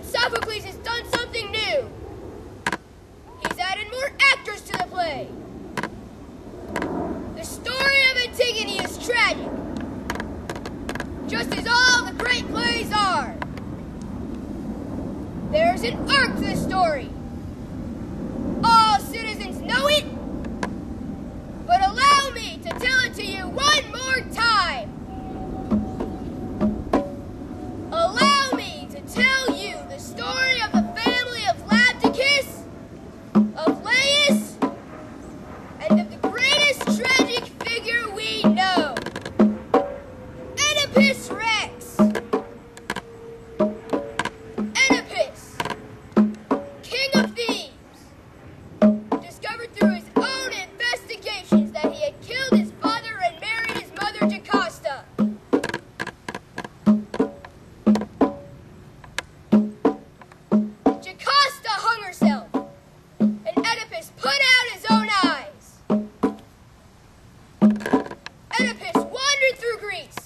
Sophocles has done something new. He's added more actors to the play. The story of Antigone is tragic, just as all the great plays are. There's an arc to the story. All citizens know it, but allow me to tell it to you one more time. Allow me to tell you the story of the family of Labdacus, of Laius, and of the greatest tragic figure we know, Oedipus Rex. Oedipus, king of Thebes, discovered through his own investigations that he had killed his father and married his mother Jocasta. Jocasta hung herself, and Oedipus put out his own eyes. Oedipus wandered through Greece,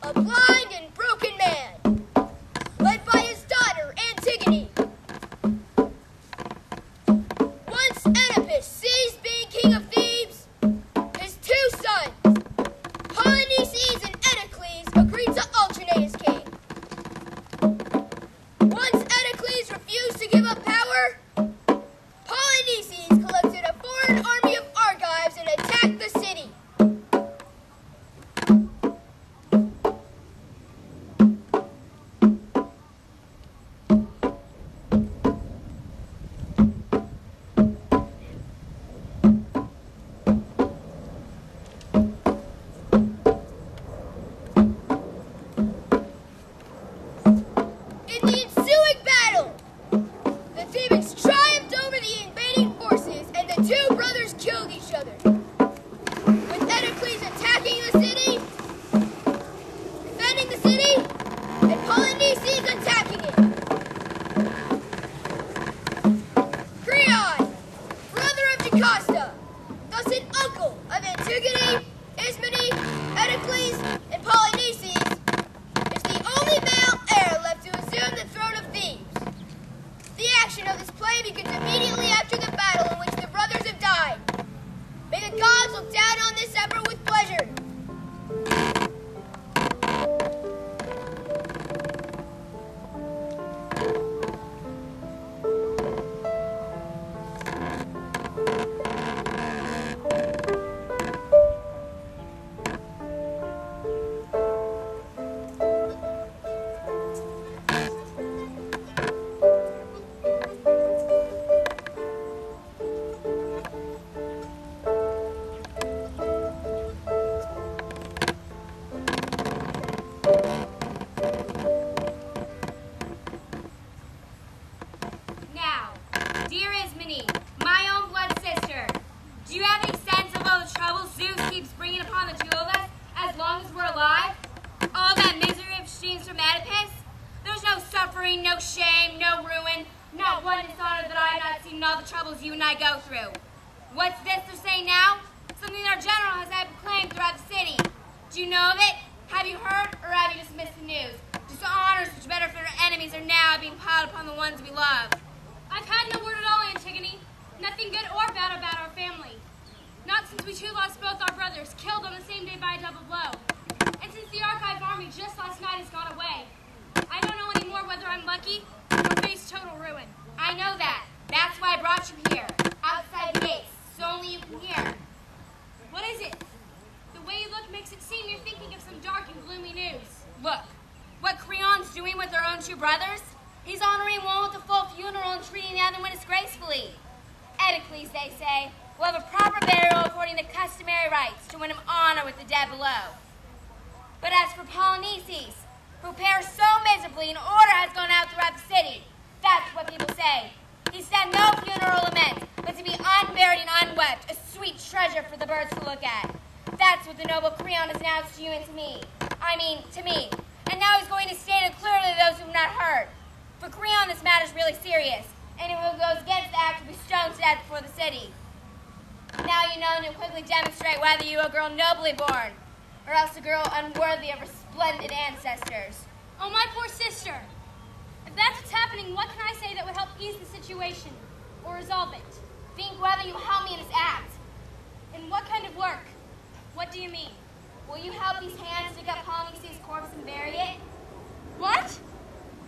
a blind and broken man, led by his daughter Antigone. Once Oedipus ceased being king of Thebes, his two sons, Polynices and Oedicles, agreed to alternate as king. Once Oedicles refused to give up power, Polynices collected a foreign army of Argives and attacked the city. In the ensuing battle, the Thebans triumphed over the invading forces, and the two brothers killed each other, with Oedicles attacking the city, defending the city, and Polynices attacking it. Creon, brother of Jocasta, thus an uncle of Antigone, Ismene, Oedicles, and Polynices, is the only male heir left to assume the throne of Thebes. The action of this play begins immediately after the battle in which the brothers have died. May the gods look down on this effort with pleasure. Now, dear Ismene, my own blood sister, do you have any sense of all the trouble Zeus keeps bringing upon the two of us as long as we're alive? All that misery of streams from Oedipus? There's no suffering, no shame, no ruin, not one dishonor that I have not seen in all the troubles you and I go through. What's this they're saying now? Something that our general has had proclaimed throughout the city. Do you know of it? Have you heard, or have you just missed the news? Dishonors which better fit our enemies are now being piled upon the ones we love. I've had no word at all, Antigone. Nothing good or bad about our family. Not since we two lost both our brothers, killed on the same day by a double blow. And since the Argive army just last night has gone away. I don't know anymore whether I'm lucky or face total ruin. I know that. That's why I brought you here, outside the gates, so only you can hear. What is it? The way you look makes it seem you're thinking of some dark and gloomy news. Look, what Creon's doing with their own two brothers, he's honoring one with a full funeral and treating the other one disgracefully. Oedicles, they say, will have a proper burial according to customary rites to win him honor with the dead below. But as for Polynices, who perished so miserably, an order has gone out throughout the city. That's what people say. He said no funeral lament, but to be unburied and unwept, a sweet treasure for the birds to look at. That's what the noble Creon has announced to you and to me. To me. And now he's going to state it clearly to those who have not heard. For Creon, this matter is really serious. Anyone who goes against the act will be stoned to death before the city. Now you know and you'll quickly demonstrate whether you are a girl nobly born, or else a girl unworthy of her splendid ancestors. Oh, my poor sister. If that's what's happening happening, what can I say that would help ease the situation or resolve it? Think whether you help me in this act. In what kind of work? What do you mean? Will you help these hands dig up Polynesius' corpse and bury it? What?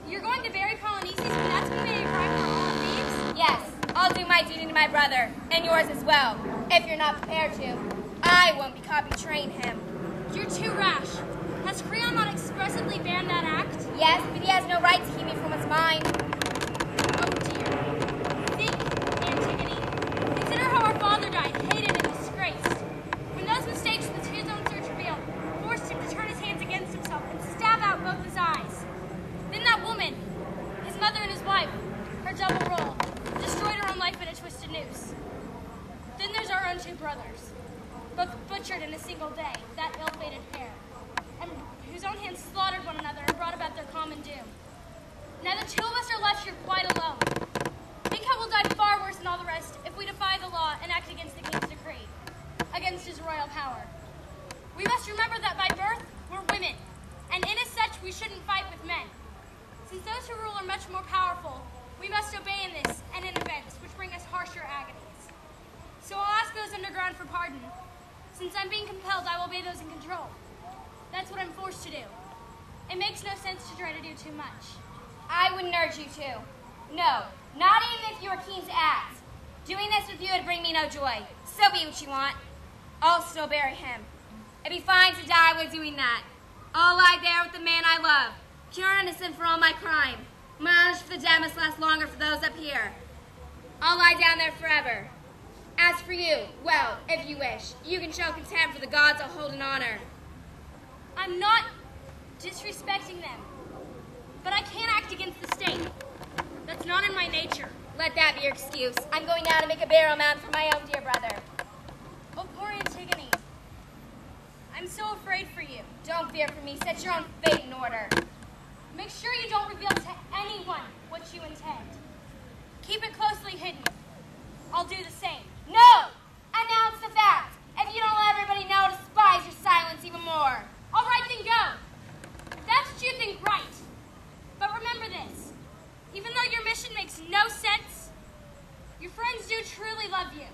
You're going to bury Polynesius and that's committing a crime for all thieves? Yes, I'll do my duty to my brother, and yours as well. If you're not prepared to, I won't be caught betraying him. You're too rash. Has Creon not expressly banned that act? Yes, but he has no right to keep me from what's mine. Oh dear. Think, Antigone. Consider how our father died, hated and disgraced. When those mistakes that his own search revealed forced him to turn his hands against himself and stab out both his eyes. Then that woman, his mother and his wife, her double role, destroyed her own life in a twisted noose. Then there's our own two brothers, both butchered in a single day, that ill-fated pair, and whose own hands slaughtered one another and brought about their common doom. Now the two of us are left here quite alone. Think how we'll die far worse than all the rest if we defy the law and act against the king's decree, against his royal power. We must remember that by birth, we're women, and in as such, we shouldn't fight with men. Since those who rule are much more powerful, we must obey in this and in events which bring us harsher agonies. So I'll ask those underground for pardon. Since I'm being compelled, I will obey those in control. That's what I'm forced to do. It makes no sense to try to do too much. I wouldn't urge you to. No, not even if you were keen to act. Doing this with you would bring me no joy. So be what you want. I'll still bury him. It'd be fine to die with doing that. I'll lie there with the man I love, pure innocent for all my crime. My honors for the dead must last longer for those up here. I'll lie down there forever. As for you, well, if you wish, you can show contempt for the gods I'll hold in honor. I'm not disrespecting them, but I can't act against the state. That's not in my nature. Let that be your excuse. I'm going now to make a burial mound for my own dear brother. Oh, poor Antigone. I'm so afraid for you. Don't fear for me. Set your own fate in order. Make sure you don't reveal to anyone what you intend. Keep it closely hidden. I'll do the same. No! Announce the fact. If you don't let everybody know, despise your silence even more. All right, then go. That's what you think right. But remember this. Even though your mission makes no sense, your friends do truly love you.